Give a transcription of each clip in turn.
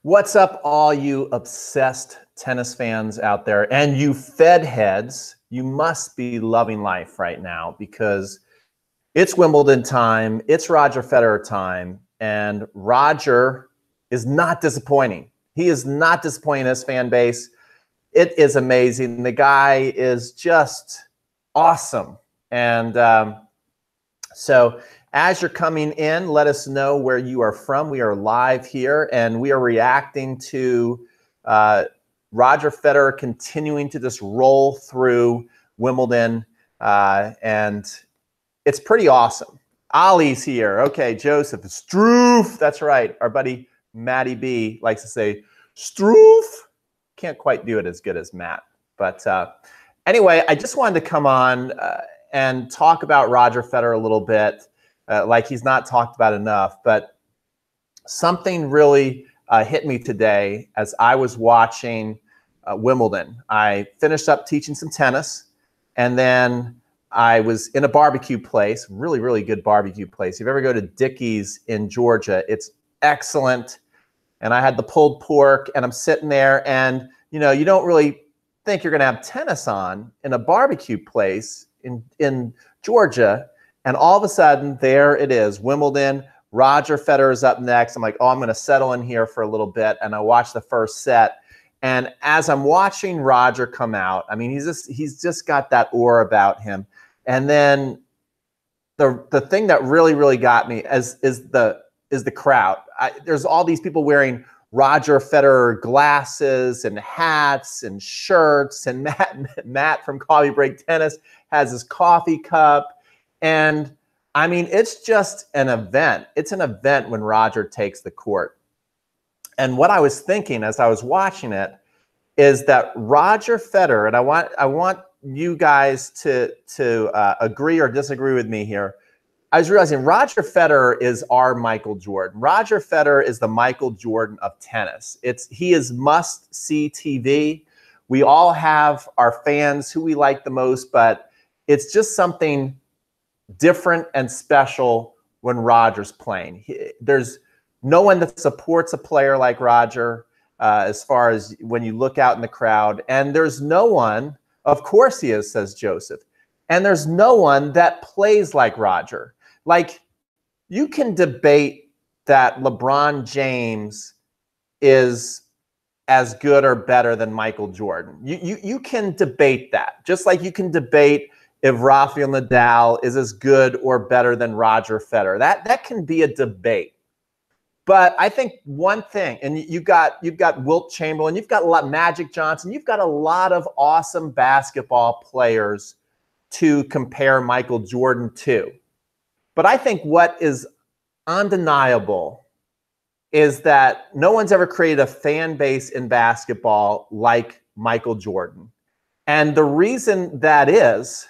What's up, all you obsessed tennis fans out there, and you Fed heads? You must be loving life right now because it's Wimbledon time, it's Roger Federer time, and Roger is not disappointing. He is not disappointing his fan base. It is amazing. The guy is just awesome. And so as you're coming in, let us know where you are from. We are live here, and we are reacting to Roger Federer continuing to just roll through Wimbledon, and it's pretty awesome. Ollie's here. Okay, Joseph. Struff. That's right. Our buddy Matty B likes to say Struff. Can't quite do it as good as Matt. But anyway, I just wanted to come on and talk about Roger Federer a little bit. Like he's not talked about enough, but something really hit me today as I was watching Wimbledon. I finished up teaching some tennis, and then I was in a barbecue place, really, really good barbecue place. If you ever go to Dickey's in Georgia, it's excellent. And I had the pulled pork, and I'm sitting there, and you know, you don't really think you're going to have tennis on in a barbecue place in Georgia. And all of a sudden, there it is, Wimbledon. Roger Federer is up next. I'm like, oh, I'm going to settle in here for a little bit. And I watched the first set. And as I'm watching Roger come out, I mean, he's just got that aura about him. And then the thing that really, really got me is the crowd. There's all these people wearing Roger Federer glasses and hats and shirts. And Matt from Coffee Break Tennis has his coffee cup. And I mean, it's just an event. It's an event when Roger takes the court. And what I was thinking as I was watching it is that Roger Federer, and I want you guys to agree or disagree with me here. I was realizing Roger Federer is our Michael Jordan. Roger Federer is the Michael Jordan of tennis. He is must-see TV. We all have our fans who we like the most, but it's just something different and special when Roger's playing. There's no one that supports a player like Roger as far as when you look out in the crowd. And there's no one, of course he is, says Joseph, and there's no one that plays like Roger. Like, you can debate that LeBron James is as good or better than Michael Jordan. You can debate that, just like you can debate if Rafael Nadal is as good or better than Roger Federer. That can be a debate. But I think one thing, and you've got Wilt Chamberlain, you've got a lot Magic Johnson, you've got a lot of awesome basketball players to compare Michael Jordan to. But I think what is undeniable is that no one's ever created a fan base in basketball like Michael Jordan. And the reason that is,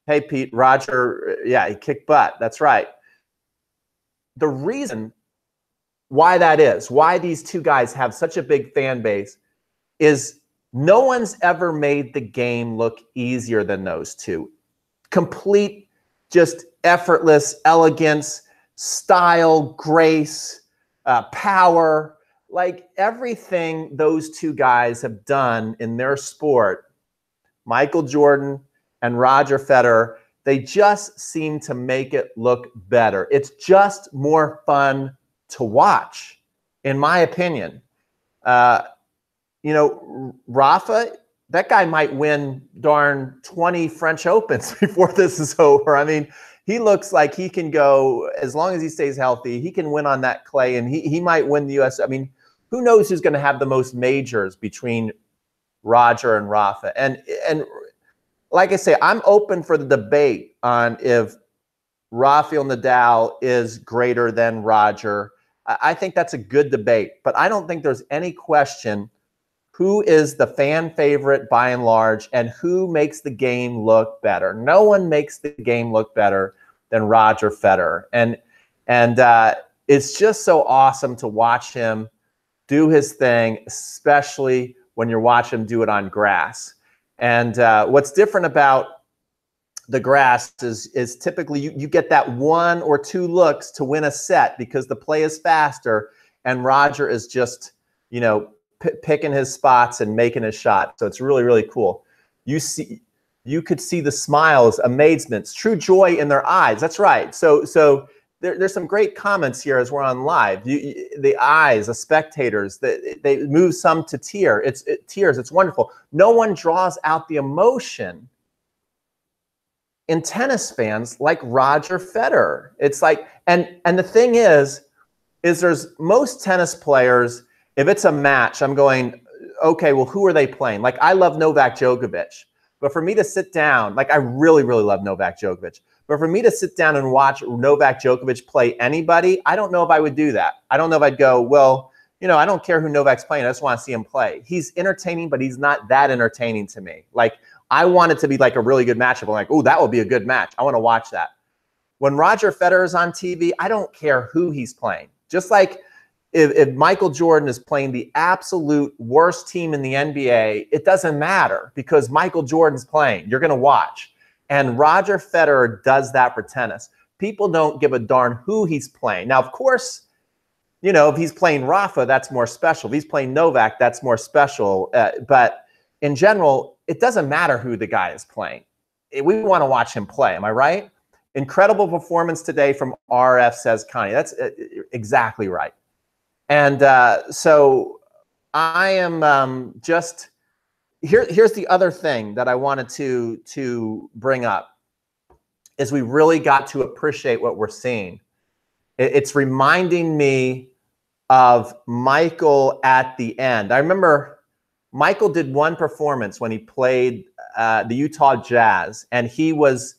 hey, Pete, Roger, yeah, he kicked butt. That's right. The reason why that is, why these two guys have such a big fan base, is no one's ever made the game look easier than those two. Complete, just effortless elegance, style, grace, power, like everything those two guys have done in their sport, Michael Jordan and Roger Federer, they just seem to make it look better. It's just more fun to watch, in my opinion. You know, Rafa, that guy might win darn 20 French Opens before this is over. I mean, he looks like he can go, as long as he stays healthy, he can win on that clay, and he might win the US. I mean, who knows who's going to have the most majors between Roger and Rafa. And like I say, I'm open for the debate on if Rafael Nadal is greater than Roger. I think that's a good debate, but I don't think there's any question who is the fan favorite by and large and who makes the game look better. No one makes the game look better than Roger Federer. And it's just so awesome to watch him do his thing, especially when you're watching him do it on grass. And what's different about the grass is typically you get that one or two looks to win a set because the play is faster, and Roger is just you know, picking his spots and making his shot. So it's really, really cool. You could see the smiles, amazements, true joy in their eyes. That's right. So there's some great comments here as we're on live. The eyes, the spectators, they move some to tears. It's wonderful. No one draws out the emotion in tennis fans like Roger Federer. It's like, and the thing is there's most tennis players, if it's a match, I'm going, okay, well, who are they playing? Like, I love Novak Djokovic, but for me to sit down, like, I really, really love Novak Djokovic, but for me to sit down and watch Novak Djokovic play anybody, I don't know if I would do that. I don't know if I'd go, well, you know, I don't care who Novak's playing. I just want to see him play. He's entertaining, but he's not that entertaining to me. Like, I want it to be like a really good matchup. I'm like, oh, that will be a good match. I want to watch that. When Roger Federer is on TV, I don't care who he's playing. Just like if Michael Jordan is playing the absolute worst team in the NBA, it doesn't matter because Michael Jordan's playing. You're going to watch. And Roger Federer does that for tennis. People don't give a darn who he's playing. Now, of course, you know, if he's playing Rafa, that's more special. If he's playing Novak, that's more special. But in general, it doesn't matter who the guy is playing. We want to watch him play. Am I right? Incredible performance today from RF, says Connie. That's exactly right. And so I am just here's the other thing that I wanted to bring up is we really got to appreciate what we're seeing. It's reminding me of Michael at the end. I remember Michael did one performance when he played the Utah Jazz, and he was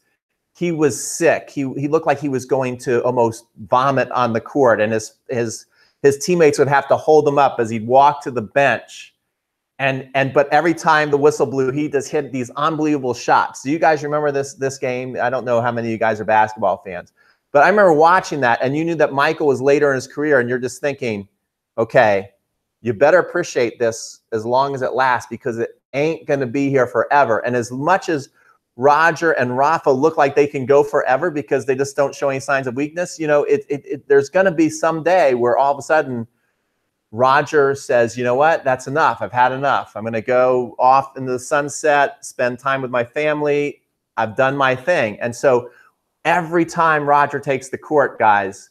sick. He looked like he was going to almost vomit on the court, and his teammates would have to hold him up as he'd walk to the bench. But every time the whistle blew, he just hit these unbelievable shots. Do you guys remember this game? I don't know how many of you guys are basketball fans, but I remember watching that, and you knew that Michael was later in his career, and you're just thinking, okay, you better appreciate this as long as it lasts because it ain't going to be here forever. And as much as Roger and Rafa look like they can go forever because they just don't show any signs of weakness, you know, there's going to be some day where all of a sudden Roger says, you know what, that's enough. I've had enough. I'm going to go off into the sunset, spend time with my family. I've done my thing. And so every time Roger takes the court, guys,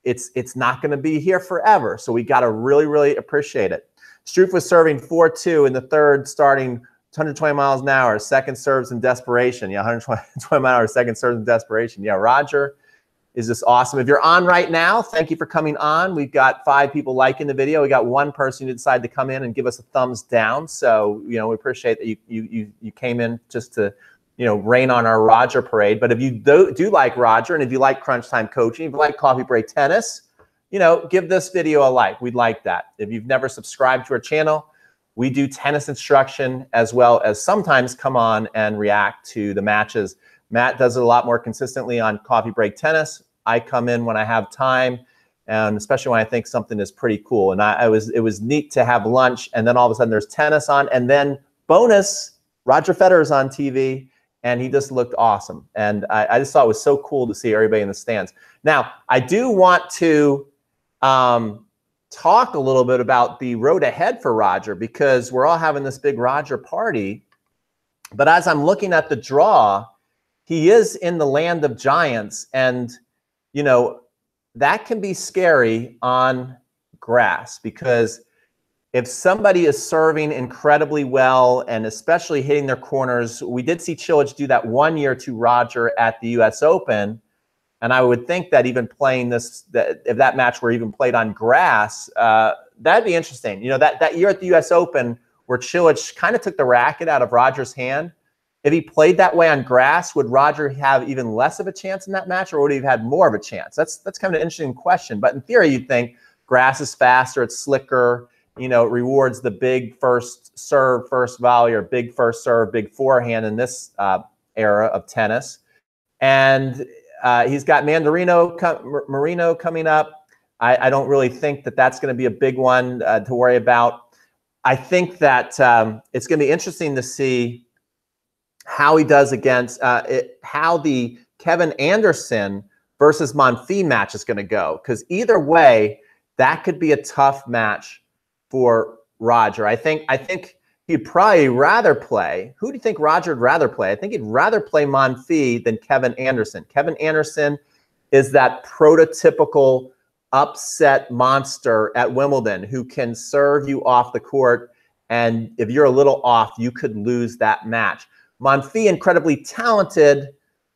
it's not going to be here forever. So we got to really, really appreciate it. Struff was serving 4-2 in the third, starting 120 miles an hour, second serves in desperation. Yeah, 120 mile an hour, second serves in desperation. Yeah, Roger is just awesome. If you're on right now, thank you for coming on. We've got 5 people liking the video. We got 1 person who decided to come in and give us a thumbs down. So, you know, we appreciate that you came in just to, you know, rain on our Roger parade. But if you do like Roger, and if you like Crunch Time Coaching, if you like Coffee Break Tennis, you know, give this video a like. We'd like that. If you've never subscribed to our channel, we do tennis instruction as well as sometimes come on and react to the matches. Matt does it a lot more consistently on Coffee Break Tennis. I come in when I have time, and especially when I think something is pretty cool. And it was neat to have lunch, and then all of a sudden there's tennis on, and then bonus, Roger Federer's on TV, and he just looked awesome. And I just thought it was so cool to see everybody in the stands. Now, I do want to talk a little bit about the road ahead for Roger, because we're all having this big Roger party. But as I'm looking at the draw, he is in the land of giants, and you know, that can be scary on grass, because if somebody is serving incredibly well and especially hitting their corners, we did see Cilic do that 1 year to Roger at the US Open. And I would think that even playing this, if that match were even played on grass, that'd be interesting. You know, that year at the US Open where Cilic kind of took the racket out of Roger's hand, if he played that way on grass, would Roger have even less of a chance in that match, or would he have had more of a chance? That's kind of an interesting question. But in theory, you'd think grass is faster, it's slicker, you know, it rewards the big first serve, first volley, or big first serve, big forehand in this era of tennis. And he's got Marino coming up. I don't really think that that's going to be a big one to worry about. I think that it's going to be interesting to see how he does against how the Kevin Anderson versus Monfils match is going to go, because either way, that could be a tough match for Roger. I think he'd probably rather play. Who do you think Roger would rather play? I think he'd rather play Monfils than Kevin Anderson. Kevin Anderson is that prototypical upset monster at Wimbledon who can serve you off the court, and if you're a little off, you could lose that match. Monfils, incredibly talented,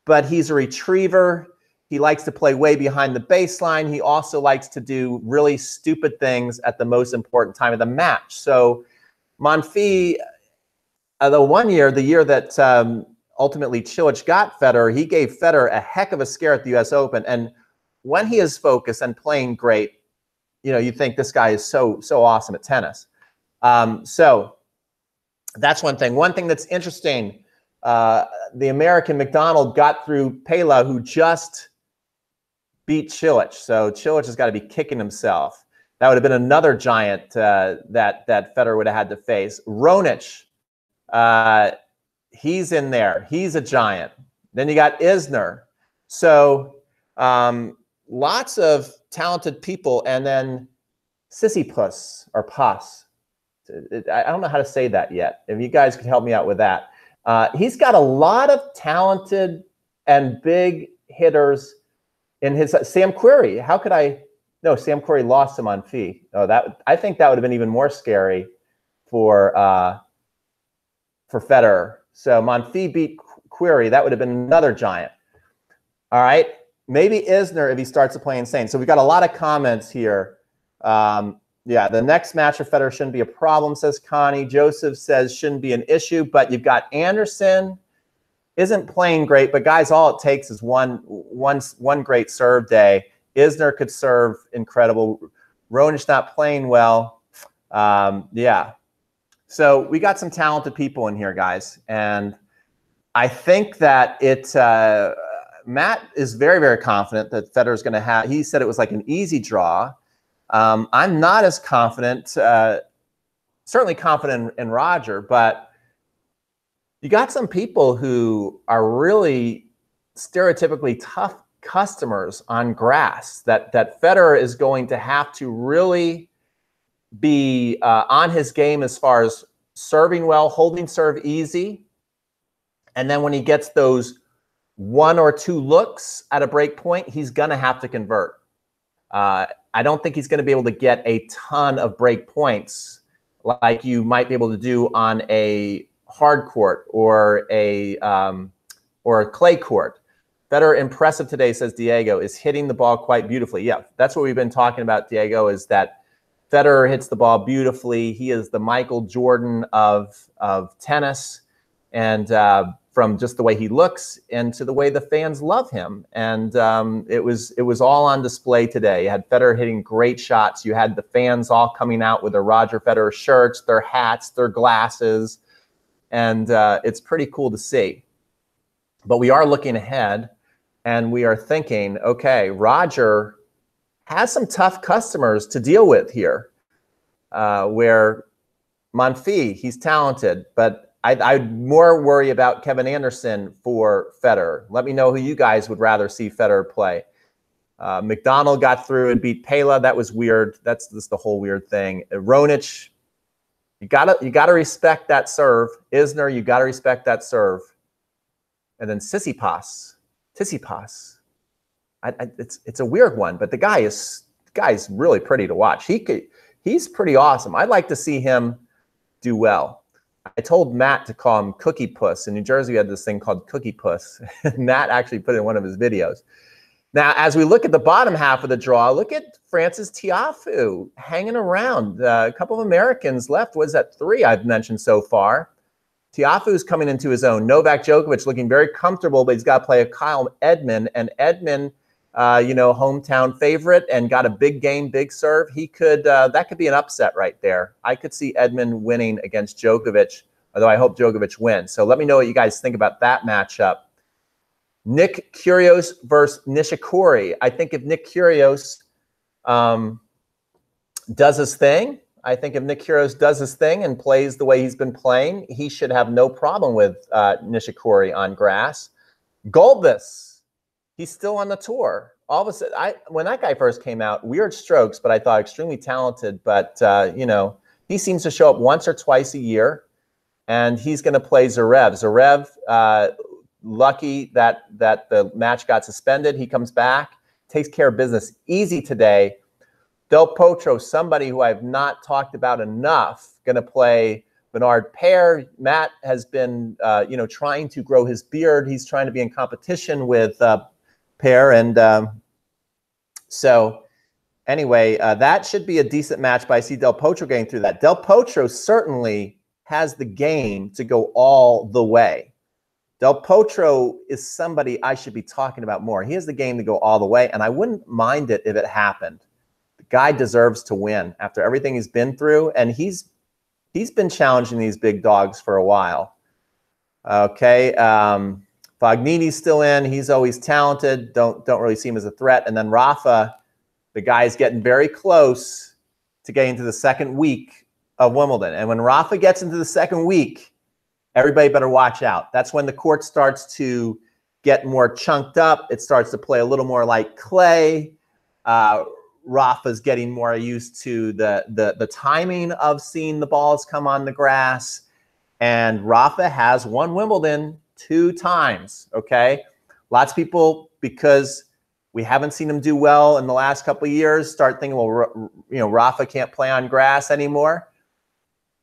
but he's a retriever. He likes to play way behind the baseline. He also likes to do really stupid things at the most important time of the match. So Monfils, the year that ultimately Cilic got Federer, he gave Federer a heck of a scare at the US Open. And when he is focused and playing great, you know, you think this guy is so awesome at tennis. So that's one thing. One thing that's interesting, the American McDonald got through Pela, who just beat Cilic. So Cilic has got to be kicking himself. That would have been another giant that Federer would have had to face. Raonic, he's in there. He's a giant. Then you got Isner. So lots of talented people. And then Sisyphus, or Puss. I don't know how to say that yet. If you guys could help me out with that. He's got a lot of talented and big hitters in his. Sam Querrey. How could I? No, Sam Querrey lost him on fee. Oh, I think that would have been even more scary for Federer. So Monfils beat Querrey. That would have been another giant. All right, maybe Isner if he starts to play insane. So we've got a lot of comments here. Yeah, the next match for Federer shouldn't be a problem, says Connie. Joseph says shouldn't be an issue, but you've got Anderson, isn't playing great, but guys, all it takes is one great serve day. Isner could serve incredible. Raonic not playing well. Yeah. So we got some talented people in here, guys. And I think that Matt is very, very confident that Federer's going to have, he said it was like an easy draw. I'm not as confident, certainly confident in Roger, but you got some people who are really stereotypically tough customers on grass that Federer is going to have to really be on his game as far as serving well, holding serve easy. And then when he gets those 1 or 2 looks at a break point, he's going to have to convert. I don't think he's going to be able to get a ton of break points like you might be able to do on a hard court or a clay court. Federer impressive today, says Diego, is hitting the ball quite beautifully. Yeah, that's what we've been talking about, Diego, is that Federer hits the ball beautifully. He is the Michael Jordan of tennis, and from just the way he looks and to the way the fans love him. And it was all on display today. You had Federer hitting great shots. You had the fans all coming out with their Roger Federer shirts, their hats, their glasses, and it's pretty cool to see. But we are looking ahead, and we are thinking, okay, Roger has some tough customers to deal with here, where Monfils, he's talented, but I'd more worry about Kevin Anderson for Federer. Let me know who you guys would rather see Federer play. McDonald got through and beat Pela. That was weird. That's just the whole weird thing. Raonic, you gotta respect that serve. Isner, you gotta respect that serve. And then Sisyphus. It's a weird one, but the guy's really pretty to watch. He's pretty awesome. I'd like to see him do well. I told Matt to call him Cookie Puss. In New Jersey, we had this thing called Cookie Puss. Matt actually put it in one of his videos. Now, as we look at the bottom half of the draw, look at Frances Tiafoe hanging around. A couple of Americans left. What is that, 3 I've mentioned so far? Tiafoe's coming into his own. Novak Djokovic looking very comfortable, but he's got to play a Kyle Edmund. And Edmund, hometown favorite and got a big game, big serve. He could, that could be an upset right there. I could see Edmund winning against Djokovic, although I hope Djokovic wins. So let me know what you guys think about that matchup. Nick Kyrgios versus Nishikori. I think if Nick Kyrgios does his thing, and plays the way he's been playing, he should have no problem with Nishikori on grass. Gulbis, he's still on the tour. all of a sudden, when that guy first came out, weird strokes, but I thought extremely talented. But, you know, he seems to show up once or twice a year, and he's going to play Zverev. Zverev, lucky that the match got suspended. He comes back, takes care of business easy today. Del Potro, somebody who I've not talked about enough, going to play Bernard Paire. Matt has been, you know, trying to grow his beard. He's trying to be in competition with Paire. And so anyway, that should be a decent match, but I see Del Potro getting through that. Del Potro certainly has the game to go all the way. Del Potro is somebody I should be talking about more. He has the game to go all the way, and I wouldn't mind it if it happened. The guy deserves to win after everything he's been through, and he's been challenging these big dogs for a while. Okay, Fognini's still in. He's always talented. Don't really see him as a threat. And then Rafa, the guy's getting very close to getting to the second week of Wimbledon. And when Rafa gets into the second week, everybody better watch out. That's when the court starts to get more chunked up. It starts to play a little more like clay. Rafa's getting more used to the timing of seeing the balls come on the grass. And Rafa has won Wimbledon 2 times, okay? Lots of people, because we haven't seen him do well in the last couple of years, start thinking, well, you know, Rafa can't play on grass anymore.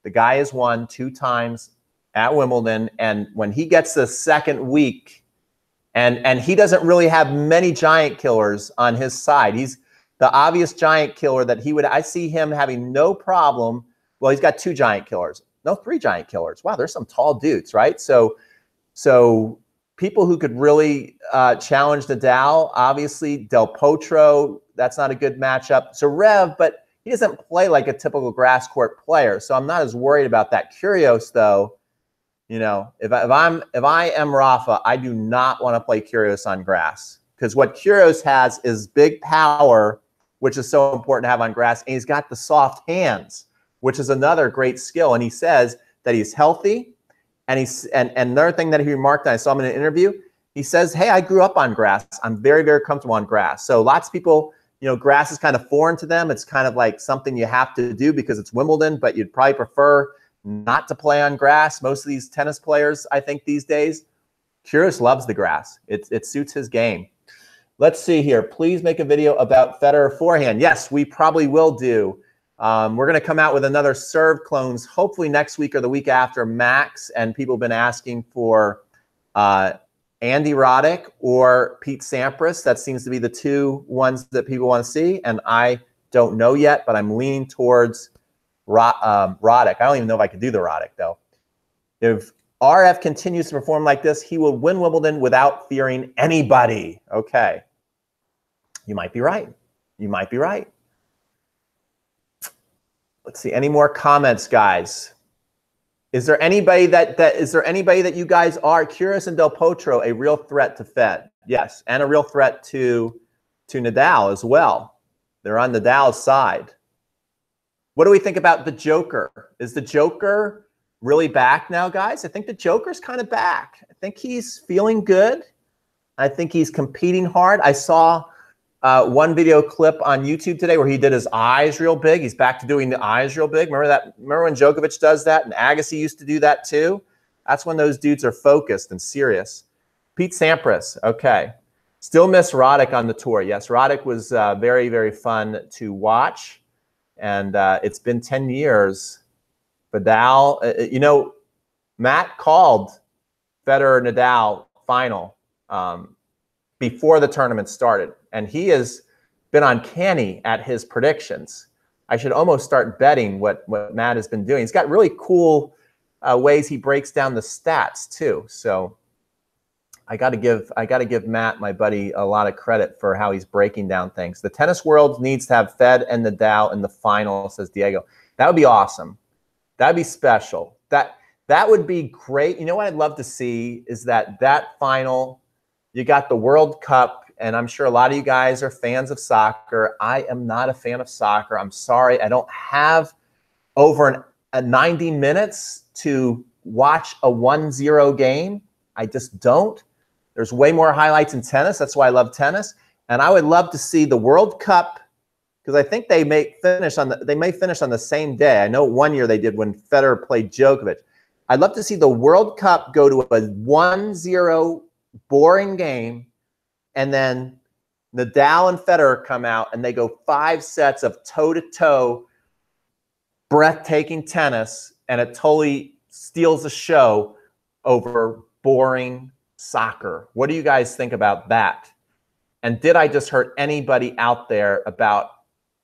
The guy has won 2 times at Wimbledon, and when he gets the second week, and he doesn't really have many giant killers on his side. He's the obvious giant killer that I see him having no problem. Well, he's got 2 giant killers. No, 3 giant killers. Wow, there's some tall dudes, right? So people who could really challenge Nadal, obviously Del Potro, that's not a good matchup. Zverev, but he doesn't play like a typical grass court player, so I'm not as worried about that. Kyrgios, though, you know, if I am Rafa, I do not want to play Kyrgios on grass, because what Kyrgios has is big power, which is so important to have on grass, and he's got the soft hands, which is another great skill. And he says that he's healthy, and another thing that he remarked on, I saw him in an interview, he says, hey, I grew up on grass. I'm very, very comfortable on grass. So lots of people, you know, grass is kind of foreign to them. It's kind of like something you have to do because it's Wimbledon, but you'd probably prefer not to play on grass. Most of these tennis players, I think these days, Kyrgios loves the grass. It suits his game. Let's see here. Please make a video about Federer forehand. Yes, we probably will do. We're going to come out with another serve clones, hopefully next week or the week after, max. And people have been asking for Andy Roddick or Pete Sampras. That seems to be the 2 ones that people want to see. And I don't know yet, but I'm leaning towards Roddick. I don't even know if I could do the Roddick, though. If RF continues to perform like this, he will win Wimbledon without fearing anybody. Okay. You might be right. You might be right. Let's see. Any more comments, guys? Is there anybody that you guys are Kyrgios and Del Potro a real threat to Fed? Yes, and a real threat to Nadal as well. They're on Nadal's side. What do we think about the Joker? Is the Joker really back now, guys? I think the Joker's kind of back. I think he's feeling good. I think he's competing hard. I saw one video clip on YouTube today where he did his eyes real big. He's back to doing the eyes real big. Remember that? Remember when Djokovic does that and Agassi used to do that too? That's when those dudes are focused and serious. Pete Sampras, okay. Still miss Roddick on the tour. Yes, Roddick was very, very fun to watch. And it's been 10 years. Nadal, you know, Matt called Federer-Nadal final before the tournament started. And he has been uncanny at his predictions. I should almost start betting what Matt has been doing. He's got really cool ways he breaks down the stats too. So I got to give Matt, my buddy, a lot of credit for how he's breaking down things. The tennis world needs to have Fed and Nadal in the final, says Diego. That would be awesome. That'd be special. That would be great. You know what I'd love to see is that final. You got the World Cup. And I'm sure a lot of you guys are fans of soccer. I am not a fan of soccer. I'm sorry. I don't have over 90 minutes to watch a 1-0 game. I just don't. There's way more highlights in tennis. That's why I love tennis. And I would love to see the World Cup, because I think they may finish on the same day. I know one year they did when Federer played Djokovic. I'd love to see the World Cup go to a 1-0 boring game, and then Nadal and Federer come out and they go 5 sets of toe-to-toe, breathtaking tennis, and it totally steals the show over boring soccer. What do you guys think about that? And did I just hurt anybody out there about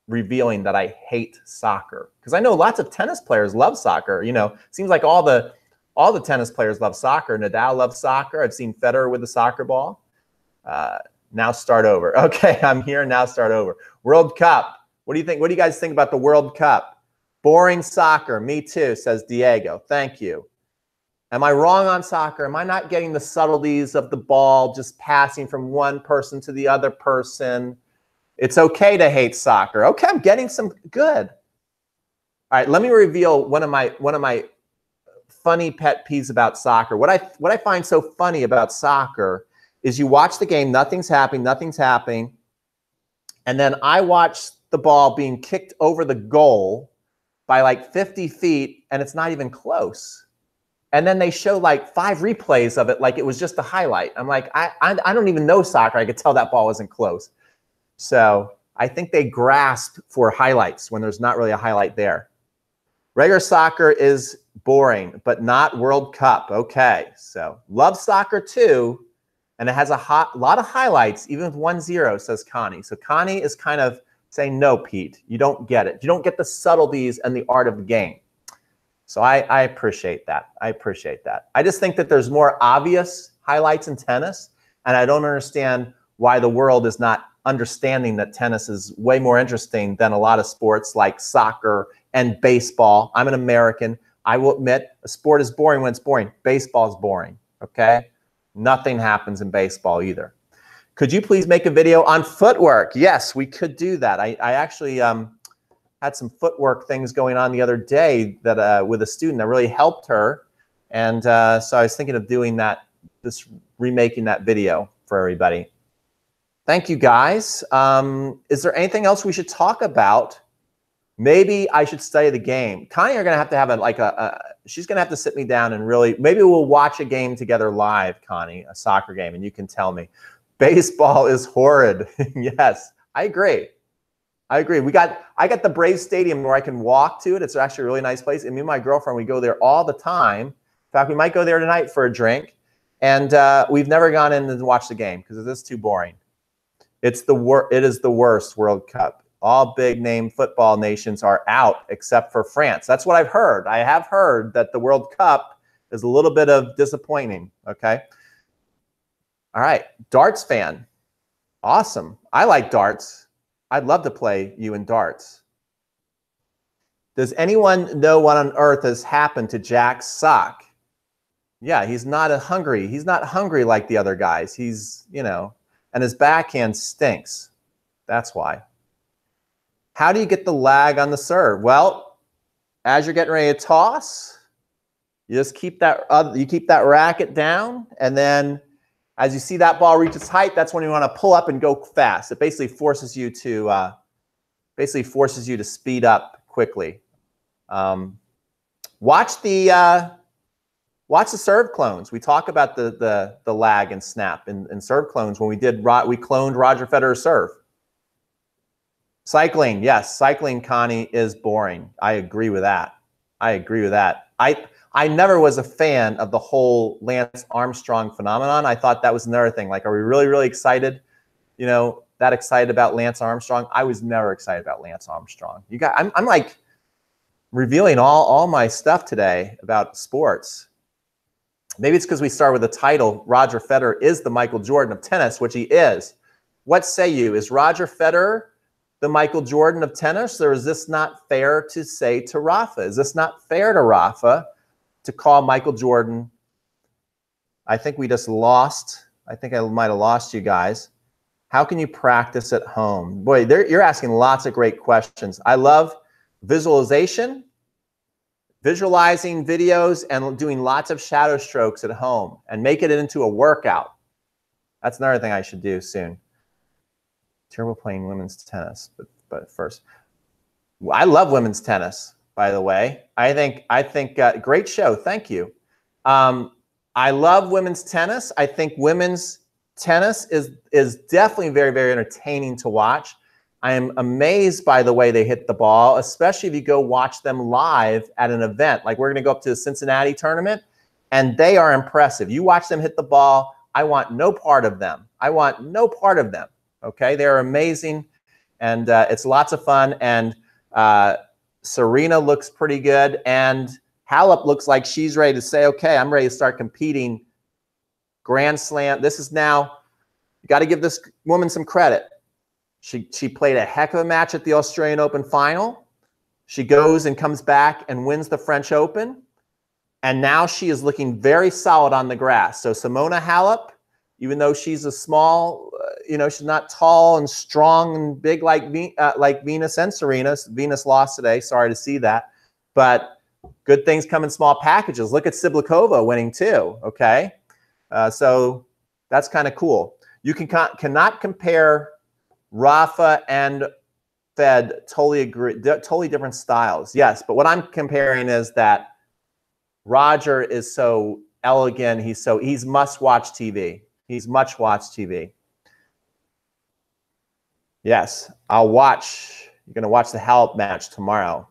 revealing that I hate soccer? Because I know lots of tennis players love soccer. You know, seems like all the tennis players love soccer. Nadal loves soccer. I've seen Federer with the soccer ball. Now start over. Okay, I'm here. Now start over. World Cup. What do you think? What do you guys think about the World Cup? Boring soccer. Me too, says Diego. Thank you. Am I wrong on soccer? Am I not getting the subtleties of the ball just passing from one person to the other person? It's okay to hate soccer. Okay, I'm getting some good. All right, let me reveal one of my funny pet peeves about soccer. What I find so funny about soccer is you watch the game, nothing's happening, and then I watch the ball being kicked over the goal by like 50 feet, and it's not even close. And then they show like 5 replays of it like it was just a highlight. I'm like, I don't even know soccer. I could tell that ball wasn't close. So I think they grasp for highlights when there's not really a highlight there. Regular soccer is boring, but not World Cup. Okay, so love soccer too, and it has a lot of highlights, even with 1-0, says Connie. So Connie is kind of saying, no, Pete, you don't get it. You don't get the subtleties and the art of the game. So I appreciate that. I appreciate that. I just think that there's more obvious highlights in tennis, and I don't understand why the world is not understanding that tennis is way more interesting than a lot of sports like soccer and baseball. I'm an American. I will admit a sport is boring when it's boring. Baseball is boring, okay? Nothing happens in baseball either. Could you please make a video on footwork? Yes, we could do that. I actually had some footwork things going on the other day that with a student that really helped her. And so I was thinking of doing that, remaking that video for everybody. Thank you, guys. Is there anything else we should talk about? Maybe I should study the game. Connie are going to have she's going to have to sit me down and really, maybe we'll watch a game together live, Connie, a soccer game, and you can tell me. Baseball is horrid. Yes, I agree. I agree. I got the Braves Stadium where I can walk to it. It's actually a really nice place. And me and my girlfriend, we go there all the time. In fact, we might go there tonight for a drink. And we've never gone in and watched the game because it is too boring. It is the worst World Cup. All big-name football nations are out except for France. That's what I've heard. I have heard that the World Cup is a little bit of disappointing, okay? All right, darts fan. Awesome. I like darts. I'd love to play you in darts. Does anyone know what on earth has happened to Jack's sock? Yeah, he's not hungry. He's not hungry like the other guys. He's, you know, and his backhand stinks. That's why. How do you get the lag on the serve? Well, as you're getting ready to toss, you just keep that racket down, and then as you see that ball reach its height, that's when you want to pull up and go fast. It basically forces you to speed up quickly. Watch the serve clones. We talk about the lag and snap in serve clones when we cloned Roger Federer's serve. Cycling, yes, cycling, Connie, is boring. I agree with that. I agree with that. I never was a fan of the whole Lance Armstrong phenomenon. I thought that was another thing. Like, are we really, really excited, you know, that excited about Lance Armstrong? I was never excited about Lance Armstrong. I'm like revealing all my stuff today about sports. Maybe it's because we start with the title, Roger Federer is the Michael Jordan of tennis, which he is. What say you? Is Roger Federer the Michael Jordan of tennis, or is this not fair to say to Rafa? Is this not fair to Rafa to call Michael Jordan? I think we just lost. I think I might have lost you guys. How can you practice at home? Boy, you're asking lots of great questions. I love visualization, visualizing videos, and doing lots of shadow strokes at home and make it into a workout. That's another thing I should do soon. Terrible playing women's tennis, but first, I love women's tennis. By the way, I think great show. Thank you. I love women's tennis. I think women's tennis is definitely very, very entertaining to watch. I am amazed by the way they hit the ball, especially if you go watch them live at an event. Like we're going to go up to the Cincinnati tournament, and they are impressive. You watch them hit the ball. I want no part of them. I want no part of them. Okay, they're amazing, and it's lots of fun. And Serena looks pretty good, and Halep looks like she's ready to say, okay, I'm ready to start competing. Grand Slam. This is now, you got to give this woman some credit. She played a heck of a match at the Australian Open final. She goes and comes back and wins the French Open. And now she is looking very solid on the grass. So Simona Halep, even though she's a small, she's not tall and strong and big like Venus and Serena. Venus lost today. Sorry to see that. But good things come in small packages. Look at Siblikova winning too, okay? So that's kind of cool. You cannot compare Rafa and Fed, totally agree, totally different styles. Yes, but what I'm comparing is that Roger is so elegant. He's must-watch TV. He's much-watch TV. Yes, I'll watch. You're going to watch the Halep match tomorrow.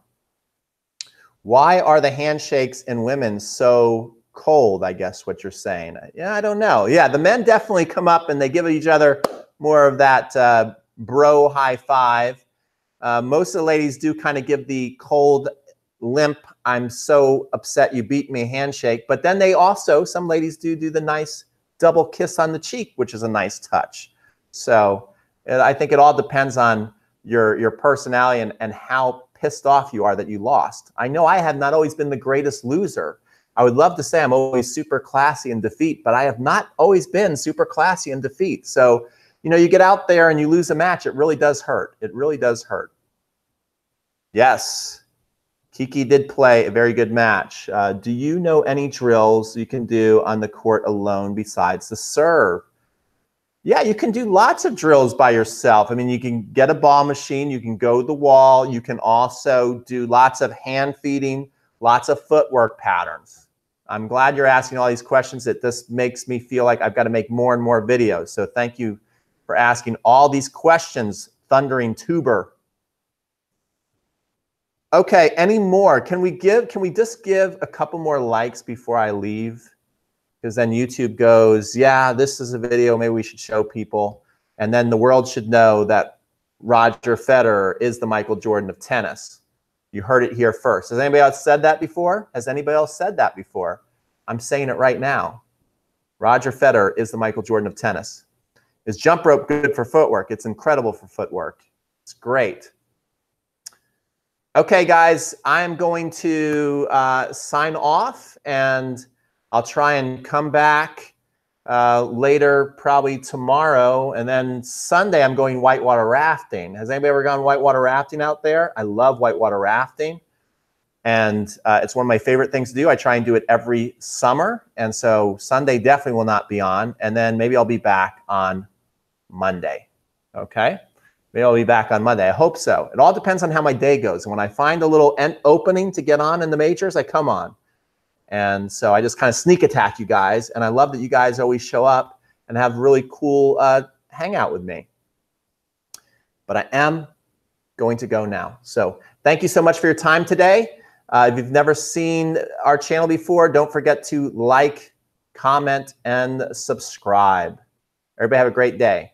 Why are the handshakes in women so cold, I guess what you're saying? Yeah, I don't know. Yeah, the men definitely come up and they give each other more of that bro high five. Most of the ladies do kind of give the cold, limp, I'm so upset you beat me handshake. But then they also, some ladies do the nice double kiss on the cheek, which is a nice touch. So I think it all depends on your personality and how pissed off you are that you lost. I know I have not always been the greatest loser. I would love to say I'm always super classy in defeat, but I have not always been super classy in defeat. So, you get out there and you lose a match, it really does hurt. It really does hurt. Yes, Kiki did play a very good match. Do you know any drills you can do on the court alone besides the serve? Yeah, you can do lots of drills by yourself. I mean, you can get a ball machine, you can go to the wall, you can also do lots of hand feeding, lots of footwork patterns. I'm glad you're asking all these questions. This makes me feel like I've got to make more and more videos. So thank you for asking all these questions, Thundering Tuber. Okay, any more? Can we just give a couple more likes before I leave? Because then YouTube goes, yeah, this is a video maybe we should show people. And then the world should know that Roger Federer is the Michael Jordan of tennis. You heard it here first. Has anybody else said that before? Has anybody else said that before? I'm saying it right now. Roger Federer is the Michael Jordan of tennis. Is jump rope good for footwork? It's incredible for footwork. It's great. Okay, guys, I'm going to sign off, and I'll try and come back later, probably tomorrow. And then Sunday, I'm going whitewater rafting. Has anybody ever gone whitewater rafting out there? I love whitewater rafting. And it's one of my favorite things to do. I try and do it every summer. And so Sunday definitely will not be on. And then maybe I'll be back on Monday. Okay? Maybe I'll be back on Monday. I hope so. It all depends on how my day goes. And when I find a little opening to get on in the majors, I come on. And so I just kind of sneak attack you guys. And I love that you guys always show up and have really cool hangout with me. But I am going to go now. So thank you so much for your time today. If you've never seen our channel before, don't forget to like, comment, and subscribe. Everybody have a great day.